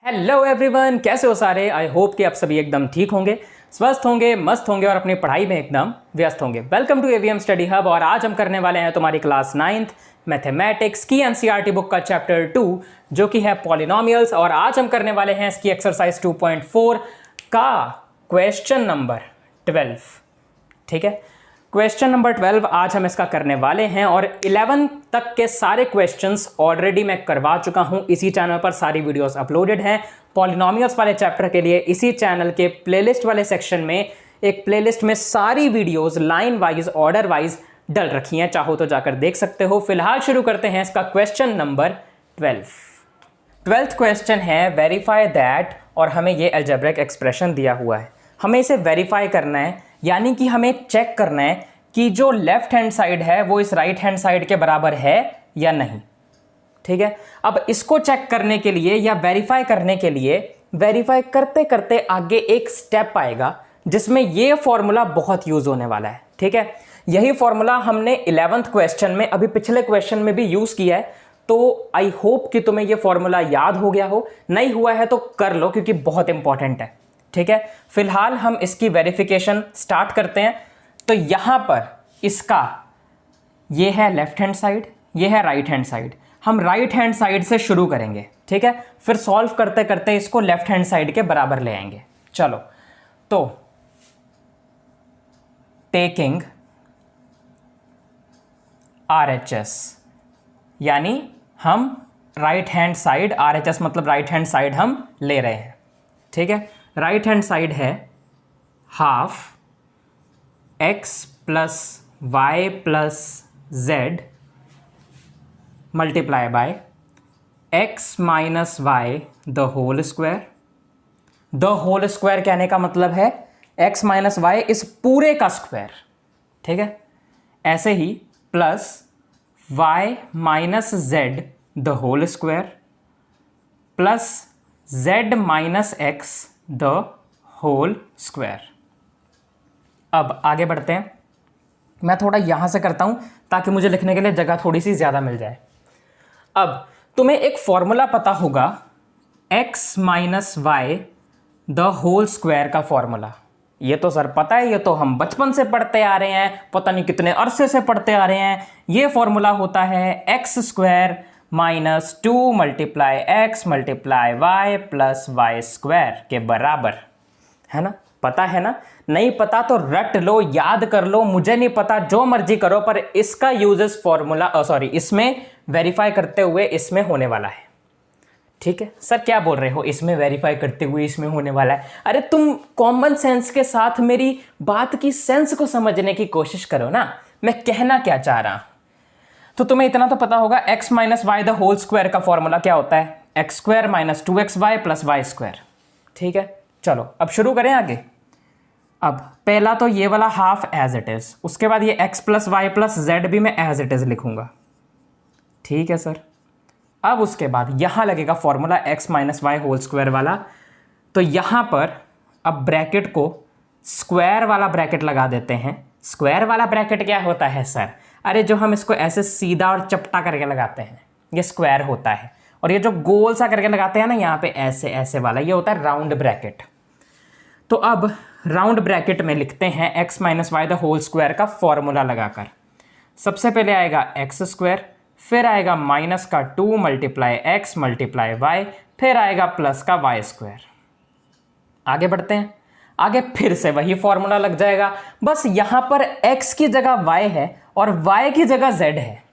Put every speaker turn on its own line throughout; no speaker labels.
Hello everyone, कैसे हो सारे। आई होप कि आप सभी एकदम ठीक होंगे, स्वस्थ होंगे, मस्त होंगे और अपनी पढ़ाई में एकदम व्यस्त होंगे। Welcome to AVM study hub. और आज हम करने वाले हैं तुम्हारी क्लास 9th मैथमेटिक्स की एनसीईआरटी बुक का चैप्टर 2 जो कि है पॉलिनोमियल्स। और आज हम करने वाले हैं इसकी एक्सरसाइज 2.4 का क्वेश्चन नंबर 12। ठीक है, क्वेश्चन नंबर 12 आज हम इसका करने वाले हैं। और 11 तक के सारे क्वेश्चंस ऑलरेडी मैं करवा चुका हूं। इसी चैनल पर सारी वीडियोस अपलोडेड हैं। पॉलिनोमियल्स वाले चैप्टर के लिए इसी चैनल के प्लेलिस्ट वाले सेक्शन में एक प्लेलिस्ट में सारी videos line wise order wise डल रखी हैं, चाहो तो जाकर देख सकते हो। फिलहाल शुरू करते हैं इसका क्वेश्चन नंबर 12। 12th क्वेश्चन है वेरीफाई दैट, और हमें ये अलजेब्रिक एक्सप्रेशन दिया हुआ है। हमें इसे वेरीफाई करना है, यानी कि हमें चेक करना है कि जो लेफ्ट हैंड साइड है वो इस राइट हैंड साइड के बराबर है या नहीं। ठीक है, अब इसको चेक करने के लिए या वेरीफाई करने के लिए, वेरीफाई करते करते आगे एक स्टेप आएगा जिसमें ये फॉर्मूला बहुत यूज होने वाला है। ठीक है, यही फॉर्मूला हमने 11th क्वेश्चन में, अभी पिछले क्वेश्चन में भी यूज किया है। तो आई होप कि तुम्हें ये फॉर्मूला याद हो गया हो, नहीं हुआ है तो कर लो क्योंकि बहुत इंपॉर्टेंट है। ठीक है, फिलहाल हम इसकी वेरिफिकेशन स्टार्ट करते हैं। तो यहां पर इसका ये है लेफ्ट हैंड साइड, ये है राइट हैंड साइड। हम राइट हैंड साइड से शुरू करेंगे, ठीक है, फिर सॉल्व करते करते इसको लेफ्ट हैंड साइड के बराबर ले आएंगे। चलो, तो टेकिंग RHS, यानी हम राइट हैंड साइड, RHS मतलब राइट हैंड साइड हम ले रहे हैं। ठीक है, राइट हैंड साइड है half x plus Y plus Z multiply by x minus Y the whole square. The whole square कहने का मतलब है x माइनस वाई इस पूरे का स्क्वायर। ठीक है, ऐसे ही plus y minus Z the whole square plus z minus x the whole square. अब आगे बढ़ते हैं। मैं थोड़ा यहां से करता हूं ताकि मुझे लिखने के लिए जगह थोड़ी सी ज्यादा मिल जाए। अब तुम्हें एक फॉर्मूला पता होगा x minus Y the whole square का फॉर्मूला। ये तो सर पता है, ये तो हम बचपन से पढ़ते आ रहे हैं, पता नहीं कितने अरसे से पढ़ते आ रहे हैं। ये फॉर्मूला होता है X square minus 2 multiply X multiply Y plus Y square के बराबर है ना। पता है ना? नहीं पता तो रट लो, याद कर लो, मुझे नहीं पता, जो मर्जी करो, पर इसका यूजेस फॉर्मूला इसमें वेरीफाई करते हुए इसमें होने वाला है। ठीक है सर, क्या बोल रहे हो इसमें वेरीफाई करते हुए इसमें होने वाला है? अरे तुम कॉमन सेंस के साथ मेरी बात की सेंस को समझने की कोशिश करो ना, मैं कहना क्या चाह रहा हूं। तो तुम्हें इतना तो पता होगा x minus Y the whole square का फॉर्मूला क्या होता है, X square minus 2xy plus Y square. ठीक है, चलो अब शुरू करें आगे। अब पहला तो ये वाला हाफ एज इट इज, उसके बाद ये x plus Y plus Z भी मैं एज इट इज लिखूंगा। ठीक है सर, अब उसके बाद यहां लगेगा formula x minus Y whole square वाला। तो यहां पर अब ब्रैकेट को स्क्वायर वाला ब्रैकेट लगा देते हैं। स्क्वायर वाला ब्रैकेट क्या होता है सर? अरे जो हम इसको ऐसे सीधा और चपटा करके लगाते हैं ये स्क्वायर होता है, और ये जो गोल सा करके लगाते हैं ना यहाँ पे ऐसे ऐसे वाला, ये होता है राउंड ब्रैकेट। तो अब राउंड ब्रैकेट में लिखते हैं x minus Y the whole square का फॉर्मूला लगाकर। सबसे पहले आएगा एक्स स्क्वायर, फिर आएगा माइनस का 2 मल्टीप्लाई एक्स मल्टीप्लाई वाई, फिर आएगा प्लस का वाई स्क्वायर। आगे बढ़ते हैं, आगे फिर से वही फॉर्मूला लग जाएगा, बस यहां पर x की जगह y है और y की जगह z है।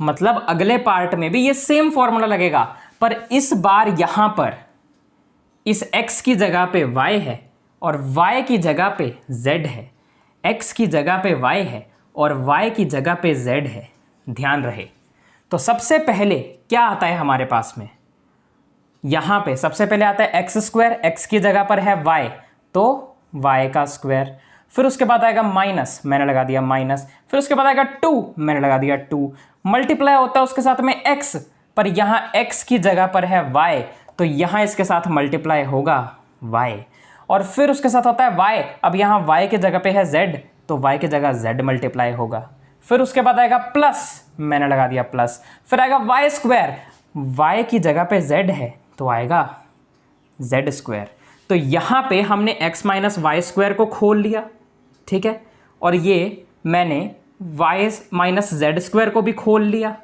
मतलब अगले पार्ट में भी ये सेम फॉर्मूला लगेगा, पर इस बार यहां पर इस x की जगह पे y है और y की जगह पे z है। x की जगह पे y है और y की जगह पे z है, ध्यान रहे। तो सबसे पहले क्या आता है हमारे पास में, यहां पे सबसे पहले आता है एक्स स्क्वायर, एक्स की जगह पर है y तो y का स्क्वायर, फिर उसके बाद आएगा माइनस, मैंने लगा दिया माइनस, फिर उसके बाद आएगा 2, मैंने लगा दिया 2, मल्टीप्लाई होता है उसके साथ में x, पर यहां x की जगह पर है y तो यहां इसके साथ मल्टीप्लाई होगा y, और फिर उसके साथ होता है y, अब यहां y की जगह पे है z तो y की जगह z मल्टीप्लाई होगा, फिर उसके बाद आएगा प्लस, मैंने लगा दिया प्लस, फिर आएगा वाई स्क्वायर, y की जगह पे z है तो आएगा जेड स्क्वायर। तो यहाँ पे हमने एक्स माइनस वाई स्क्वायर को खोल लिया, ठीक है, और ये मैंने वाई माइनस जेड स्क्वायर को भी खोल लिया,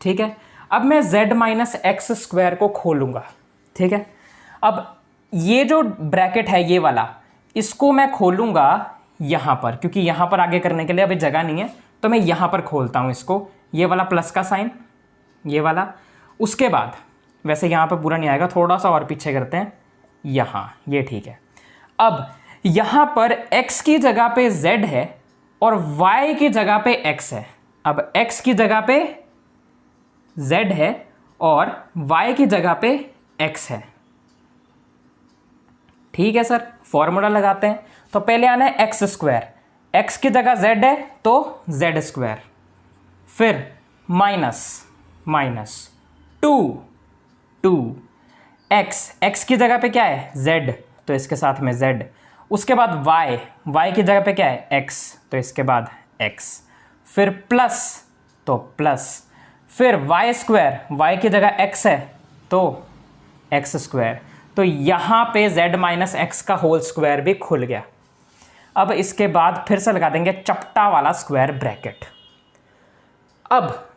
ठीक है। अब मैं जेड माइनस एक्स स्क्वायर को खोलूँगा, ठीक है। अब ये जो ब्रैकेट है ये वाला, इसको मैं खोलूँगा यहाँ पर, क्योंकि यहाँ पर आगे करने के लिए अभी जगह नहीं है, तो मैं यहाँ पर खोलता हूँ इसको, ये वाला प्लस का साइन, ये वाला। उसके बाद वैसे यहाँ पर पूरा नहीं आएगा, थोड़ा सा और पीछे करते हैं, यहाँ, ये ठीक है। अब यहाँ पर x की जगह पे z है और y की जगह पे x है। अब x की जगह पे z है और y की जगह पे x है, ठीक है सर। फॉर्मूला लगाते हैं, तो पहले आना है एक्स स्क्वायर, एक्स की जगह z है तो z स्क्वायर, फिर माइनस टू एक्स की जगह पे क्या है z, तो इसके साथ में z। उसके बाद y की जगह पे क्या है x, तो इसके बाद x, फिर प्लस, तो प्लस, फिर y स्क्वायर, y की जगह x है तो x स्क्वायर। तो यहाँ पे z माइनस एक्स का होल स्क्वायर भी खुल गया। अब इसके बाद फिर से लगा देंगे चपटा वाला स्क्वायर ब्रैकेट। अब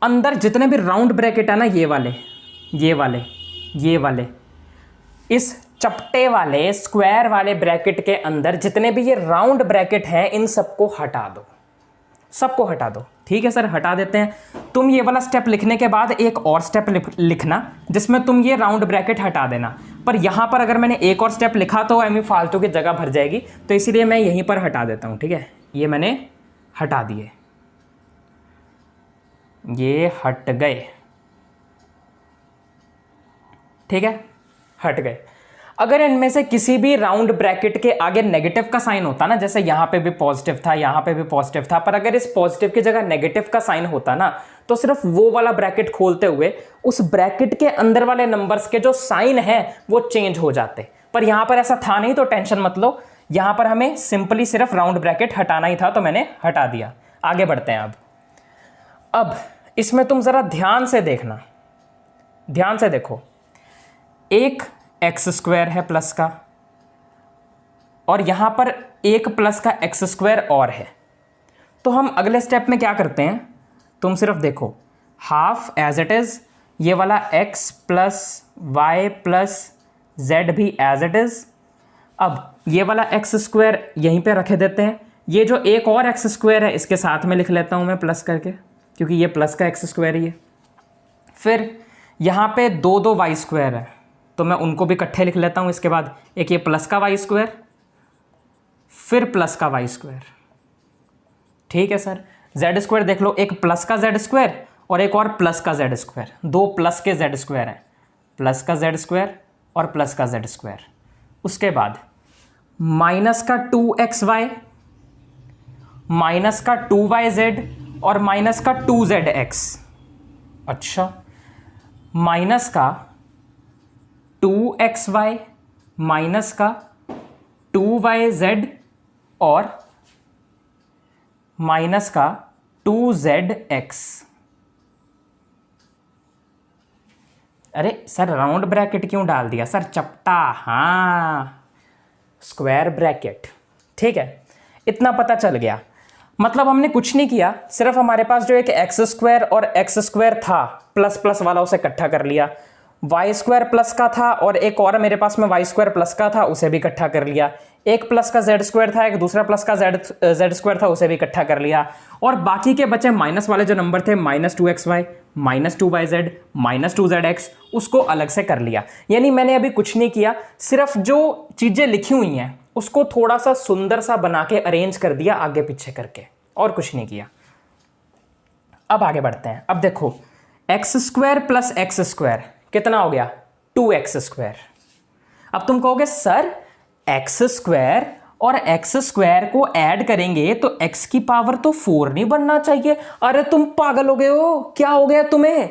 अंदर जितने भी राउंड ब्रैकेट है ना, ये वाले, इस चपटे वाले स्क्वायर वाले ब्रैकेट के अंदर जितने भी ये राउंड ब्रैकेट हैं, इन सबको हटा दो, ठीक है सर, हटा देते हैं। तुम ये वाला स्टेप लिखने के बाद एक और स्टेप लिखना जिसमें तुम ये राउंड ब्रैकेट हटा देना। पर यहाँ पर अगर मैंने एक और स्टेप लिखा तो एम फालतू की जगह भर जाएगी, तो इसीलिए मैं यहीं पर हटा देता हूँ, ठीक है। ये मैंने हटा दिए, ये हट गए, ठीक है, हट गए। अगर इनमें से किसी भी राउंड ब्रैकेट के आगे नेगेटिव का साइन होता ना, जैसे यहाँ पे भी पॉजिटिव था, यहाँ पे भी पॉजिटिव था, पर अगर इस पॉजिटिव की जगह नेगेटिव का साइन होता ना, तो सिर्फ वो वाला ब्रैकेट खोलते हुए उस ब्रैकेट के अंदर वाले नंबर्स के जो साइन है वो चेंज हो जाते। पर यहाँ पर ऐसा था नहीं, तो टेंशन मत लो, यहाँ पर हमें सिंपली सिर्फ राउंड ब्रैकेट हटाना ही था, तो मैंने हटा दिया। आगे बढ़ते हैं। अब इसमें तुम जरा ध्यान से देखना, ध्यान से देखो, एक एक्स स्क्वायर है प्लस का, और यहां पर एक प्लस का एक्स स्क्वायर और है। तो हम अगले स्टेप में क्या करते हैं, तुम सिर्फ देखो, हाफ एज इट इज, ये वाला X plus Y plus Z भी एज इट इज। अब ये वाला एक्स स्क्वायर यहीं पे रखे देते हैं, ये जो एक और एक्स स्क्वायर है इसके साथ में लिख लेता हूं मैं प्लस करके, क्योंकि ये प्लस का एक्स स्क्वायर ही है। फिर यहाँ पे दो वाई स्क्वायर है, तो मैं उनको भी इकट्ठे लिख लेता हूँ। इसके बाद एक ये प्लस का वाई स्क्वायर, फिर प्लस का वाई स्क्वायर, ठीक है सर। जेड स्क्वायर देख लो, एक प्लस का जेड स्क्वायर और एक और प्लस का जेड स्क्वायर, दो प्लस के जेड स्क्वायर हैं, प्लस का जेड स्क्वायर और प्लस का जेड स्क्वायर। उसके बाद माइनस का 2xy, माइनस का 2yz और माइनस का 2zx। अच्छा, माइनस का 2xy माइनस का 2yz और माइनस का 2zx। अरे सर राउंड ब्रैकेट क्यों डाल दिया सर, चपटा, हाँ स्क्वायर ब्रैकेट, ठीक है। इतना पता चल गया, मतलब हमने कुछ नहीं किया, सिर्फ हमारे पास जो एक एक्स स्क्वायर और एक्स स्क्वायर था प्लस प्लस वाला, उसे इकट्ठा कर लिया। वाई स्क्वायर प्लस का था और एक और मेरे पास में वाई स्क्वायर प्लस का था, उसे भी इकट्ठा कर लिया। एक प्लस का जेड स्क्वायर था, एक दूसरा प्लस का जेड स्क्वायर था, उसे भी इकट्ठा कर लिया। और बाकी के बचे माइनस वाले जो नंबर थे, -2xy, -2yz, -2zx, उसको अलग से कर लिया। यानी मैंने अभी कुछ नहीं किया, सिर्फ जो चीजें लिखी हुई हैं उसको थोड़ा सा सुंदर सा बना के अरेंज कर दिया आगे पीछे करके, और कुछ नहीं किया। अब आगे बढ़ते हैं। अब देखो, x square plus x square कितना हो गया, 2x स्क्वायर। अब तुम कहोगे सर एक्स स्क्वायर और एक्स स्क्वायर को ऐड करेंगे तो x की पावर तो 4 नहीं बनना चाहिए। अरे तुम पागल हो गए हो, क्या हो गया तुम्हें?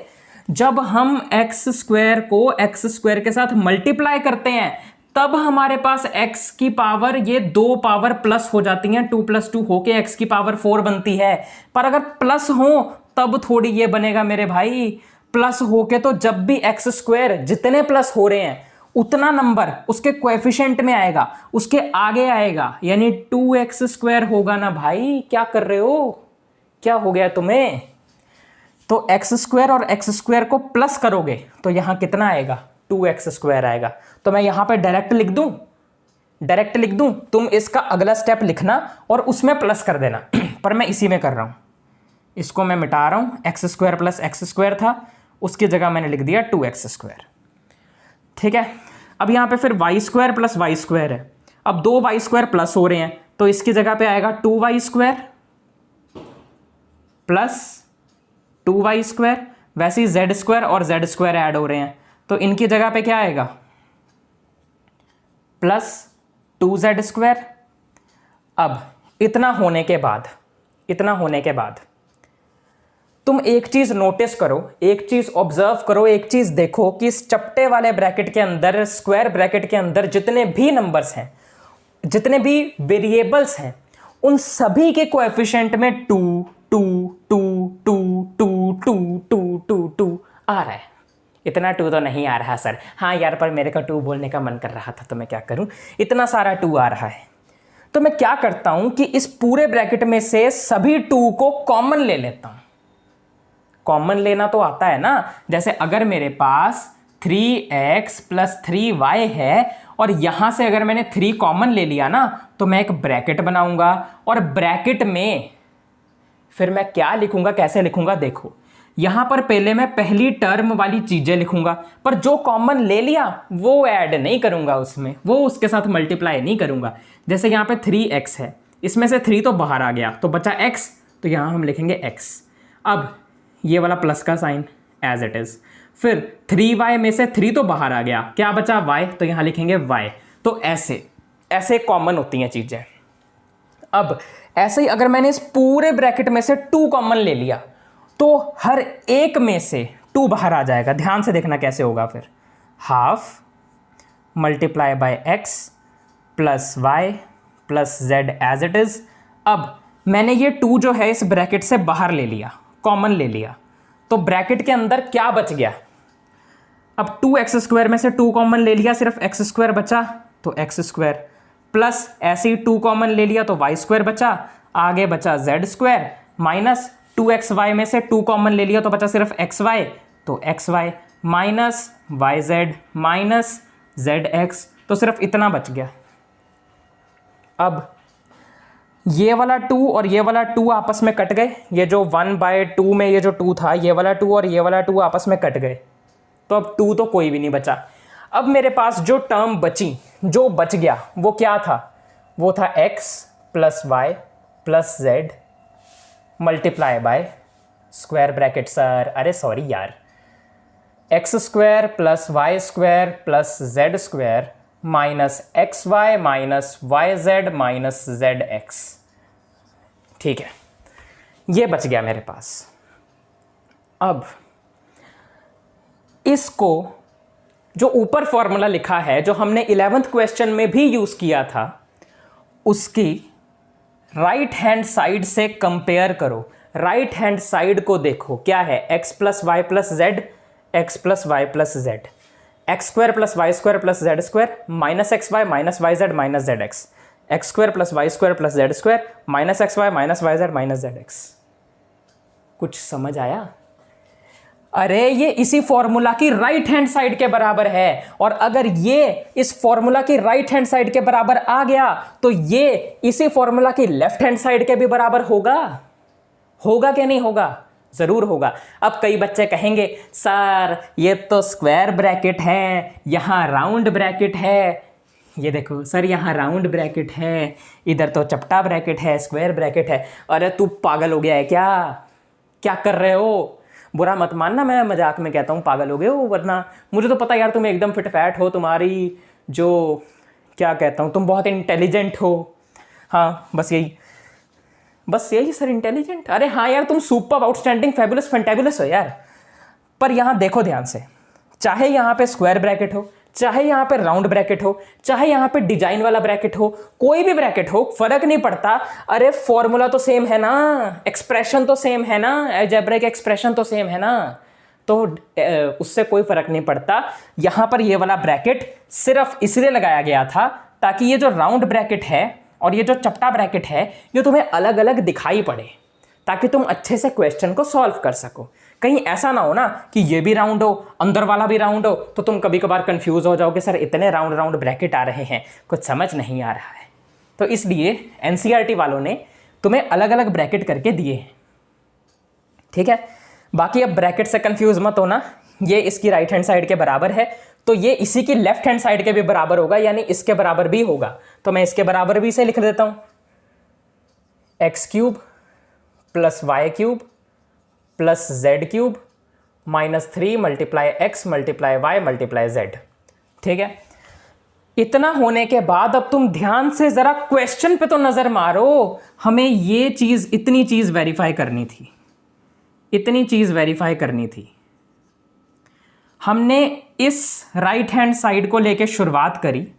जब हम एक्स स्क्वायर को एक्स स्क्वायर के साथ मल्टीप्लाई करते हैं तब हमारे पास x की पावर ये 2 पावर प्लस हो जाती हैं, 2 + 2 होके x की पावर 4 बनती है। पर अगर प्लस हो तब थोड़ी ये बनेगा मेरे भाई, प्लस होके तो जब भी एक्स स्क्वायर जितने प्लस हो रहे हैं उतना नंबर उसके कोएफिशिएंट में आएगा, उसके आगे आएगा, यानी 2x² होगा ना भाई। क्या कर रहे हो, क्या हो गया तुम्हें? तो x² और x² को प्लस करोगे तो यहां कितना आएगा, 2x² आएगा। तो मैं यहां पे डायरेक्ट लिख दूं, तुम इसका अगला स्टेप लिखना और उसमें प्लस कर देना पर मैं इसी में कर रहा हूं, इसको मैं मिटा रहा हूं। x² प्लस x² था, उसकी जगह मैंने लिख दिया 2x²। ठीक है, अब यहां पे फिर y² प्लस y² है। अब 2y² प्लस हो रहे हैं तो इसकी जगह पे आएगा 2y² प्लस 2y²। वैसे ही z² और z² ऐड हो रहे हैं तो इनकी जगह पे क्या आएगा, प्लस 2z²। अब इतना होने के बाद तुम एक चीज नोटिस करो, एक चीज ऑब्जर्व करो, एक चीज देखो कि इस चपटे वाले ब्रैकेट के अंदर, स्क्वायर ब्रैकेट के अंदर जितने भी नंबर्स हैं, जितने भी वेरिएबल्स हैं, उन सभी के कोएफिशिएंट में 2 2 2 2 2 2 2 2 2 आ रहा है। इतना 2 तो नहीं आ रहा सर। हाँ यार, पर मेरे को 2 बोलने का मन कर रहा था तो मैं क्या करूं, इतना सारा 2 आ रहा है। तो मैं क्या करता हूं कि इस पूरे ब्रैकेट में से सभी 2 को कॉमन ले लेता हूं। कॉमन लेना तो आता है ना, जैसे अगर मेरे पास 3x प्लस 3y है और यहां से अगर मैंने 3 कॉमन ले लिया ना तो मैं एक ब्रैकेट बनाऊंगा और ब्रैकेट में फिर मैं क्या लिखूंगा, कैसे लिखूंगा, देखो यहां पर पहले मैं पहली टर्म वाली चीजें लिखूंगा, पर जो कॉमन ले लिया वो ऐड नहीं करूंगा उसमें, वो उसके साथ मल्टीप्लाई नहीं करूंगा। जैसे यहां पे 3x है, इसमें से 3 तो बाहर आ गया तो बचा x, तो यहां हम लिखेंगे x। अब ये वाला प्लस का साइन एज इट इज, फिर 3y में से 3 तो बाहर आ गया, क्या बचा y, तो यहां लिखेंगे y। तो ऐसे कॉमन होती हैं चीजें। अब ऐसे ही अगर मैंने इस पूरे ब्रैकेट में से 2 कॉमन ले लिया तो हर एक में से 2 बाहर आ जाएगा। ध्यान से देखना कैसे होगा, फिर half multiply by x plus y plus z as it is. अब मैंने ये 2 जो है इस ब्रैकेट से बाहर ले लिया, कॉमन ले लिया, तो ब्रैकेट के अंदर क्या बच गया, अब 2x² में से 2 कॉमन ले लिया, सिर्फ x² बचा तो x² प्लस ऐसे ही 2 कॉमन ले लिया तो y² बचा, आगे बचा z² माइनस 2xy में से 2 कॉमन ले लिया तो बचा सिर्फ xy, तो xy minus yz minus zx, तो सिर्फ इतना बच गया। अब ये वाला 2 और ये वाला 2 आपस में कट गए, ये जो 1/2 में ये जो 2 था, ये वाला 2 और ये वाला 2 आपस में कट गए, तो अब 2 तो कोई भी नहीं बचा। अब मेरे पास जो टर्म बची, जो बच गया वो क्या था, वो था x plus Y plus z multiply by square bracket, sir अरे सॉरी यार, x² plus y² plus z² minus xy minus yz minus zx। ठीक है, ये बच गया मेरे पास। अब इसको जो ऊपर फॉर्मूला लिखा है, जो हमने 11th क्वेश्चन में भी यूज किया था, उसकी राइट हैंड साइड से कंपेयर करो। राइट हैंड साइड को देखो, क्या है, x plus Y plus Z, X plus Y plus Z, x² plus y² plus z² minus xy minus yz minus zx, x² plus y² plus z² minus xy minus yz minus zx। कुछ समझ आया? अरे ये इसी formula की right hand side के बराबर है, और अगर ये इस फॉर्मूला की राइट हैंड साइड के बराबर आ गया तो ये इसी फॉर्मूला की लेफ्ट हैंड साइड के भी बराबर होगा। होगा क्या नहीं होगा? जरूर होगा। अब कई बच्चे कहेंगे सर ये तो स्क्वायर ब्रैकेट है, यहाँ राउंड ब्रैकेट है। ये देखो सर यहाँ राउंड ब्रैकेट है, इधर तो चपटा ब्रैकेट है, स्क्वायर ब्रैकेट है। अरे तू पागल हो गया है क्या? क्या कर रहे हो? बुरा मत मानना, मैं मजाक में कहता हूँ पागल हो गए हो, वरना मुझे तो पता यार तुम एकदम फिट फैट हो, तुम्हारी जो क्या कहता हूँ, तुम बहुत इंटेलिजेंट हो। हाँ बस यही सर, इंटेलिजेंट। अरे हाँ यार तुम सुपर आउटस्टैंडिंग फैबुलस फैंटेबुलस हो यार। पर यहाँ देखो ध्यान से, चाहे यहाँ पे स्क्वायर ब्रैकेट हो, चाहे यहाँ पे राउंड ब्रैकेट हो, चाहे यहाँ पे डिजाइन वाला ब्रैकेट हो, कोई भी ब्रैकेट हो, फर्क नहीं पड़ता। अरे फॉर्मूला तो सेम है ना, एक्सप्रेशन तो सेम है ना, अलजेब्रिक एक्सप्रेशन तो सेम है ना। तो उससे कोई फर्क नहीं पड़ता। यहां पर ये वाला ब्रैकेट सिर्फ इसलिए लगाया गया था ताकि ये जो राउंड ब्रैकेट है और ये जो चपटा ब्रैकेट है ये तुम्हें अलग अलग दिखाई पड़े, ताकि तुम अच्छे से क्वेश्चन को सॉल्व कर सको। कहीं ऐसा ना हो ना कि ये भी राउंड हो अंदर वाला भी राउंड हो, तो तुम कभी कभार कंफ्यूज हो जाओगे, सर इतने राउंड राउंड ब्रैकेट आ रहे हैं, कुछ समझ नहीं आ रहा है। तो इसलिए एनसीईआरटी वालों ने तुम्हें अलग अलग ब्रैकेट करके दिए हैं, ठीक है। बाकी अब ब्रैकेट से कंफ्यूज मत होना, ये इसकी राइट हैंड साइड के बराबर है तो ये इसी की लेफ्ट हैंड साइड के भी बराबर होगा, यानी इसके बराबर भी होगा। तो मैं इसके बराबर भी से लिख देता हूं, X cube plus Y cube plus Z cube -3 multiply X multiply Y multiply Z, ठीक है। इतना होने के बाद अब तुम ध्यान से जरा क्वेश्चन पे तो नजर मारो। हमें ये चीज इतनी चीज वेरीफाई करनी थी, इतनी चीज वेरीफाई करनी थी। हमने इस राइट हैंड साइड को लेके शुरुआत करी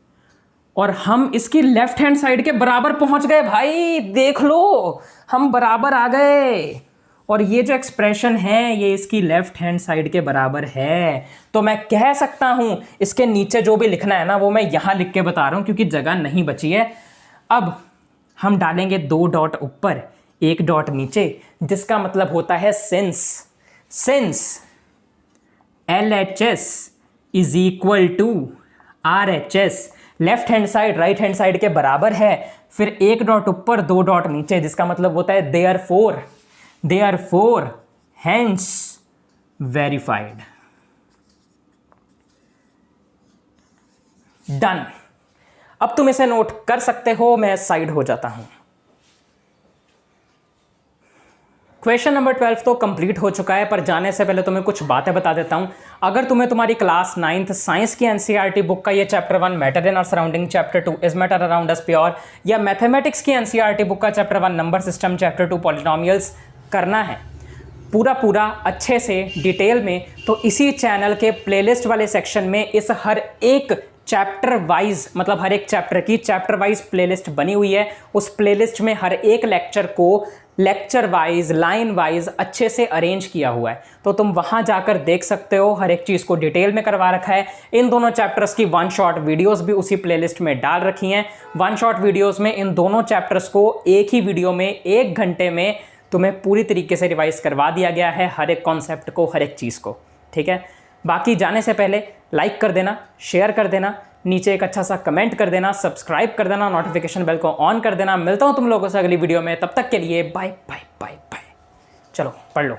और हम इसकी लेफ्ट हैंड साइड के बराबर पहुंच गए। भाई देख लो, हम बराबर आ गए और ये जो एक्सप्रेशन है ये इसकी लेफ्ट हैंड साइड के बराबर है। तो मैं कह सकता हूं इसके नीचे जो भी लिखना है ना वो मैं यहां लिख के बता रहा हूं क्योंकि जगह नहीं बची है। अब हम डालेंगे 2 डॉट ऊपर 1 डॉट नीचे, जिसका मतलब होता है since LHS is equal to RHS, left hand side right hand side के बराबर है, फिर 1 डॉट ऊपर 2 डॉट नीचे, जिसका मतलब होता है देयरफॉर हेंस वेरीफाइड। डन। अब तुम इसे नोट कर सकते हो, मैं साइड हो जाता हूं। क्वेश्चन नंबर 12 तो कंप्लीट हो चुका है, पर जाने से पहले तुम्हें कुछ बातें बता देता हूं। अगर तुम्हें तुम्हारी क्लास 9th साइंस की एनसीईआरटी बुक का ये चैप्टर 1 मैटर इन और surrounding, chapter 2 is matter around us pure, या मैथमेटिक्स की एनसीईआरटी बुक का chapter 1 number system, chapter 2 polynomials करना है पूरा अच्छे से डिटेल में, तो इसी चैनल के प्लेलिस्ट वाले सेक्शन में इस हर एक चैप्टर वाइज, मतलब हर एक चैप्टर की चैप्टर वाइज प्लेलिस्ट बनी हुई है। उस प्लेलिस्ट में हर एक लेक्चर को लेक्चर वाइज लाइन वाइज अच्छे से अरेंज किया हुआ है, तो तुम वहां जाकर देख सकते हो। हर एक चीज़ को डिटेल में करवा रखा है। इन दोनों चैप्टर्स की 1 शॉट वीडियोस भी उसी प्लेलिस्ट में डाल रखी हैं। 1 शॉट वीडियोस में इन दोनों चैप्टर्स को एक ही वीडियो में 1 घंटे में तुम्हें पूरी तरीके से रिवाइज करवा दिया गया है, हर एक कॉन्सेप्ट को, हर एक चीज़ को, ठीक है। बाकी जाने से पहले लाइक कर देना, शेयर कर देना, नीचे एक अच्छा सा कमेंट कर देना, सब्सक्राइब कर देना, नोटिफिकेशन बेल को ऑन कर देना। मिलता हूं तुम लोगों से अगली वीडियो में, तब तक के लिए बाय बाय बाय बाय। चलो पढ़ लो।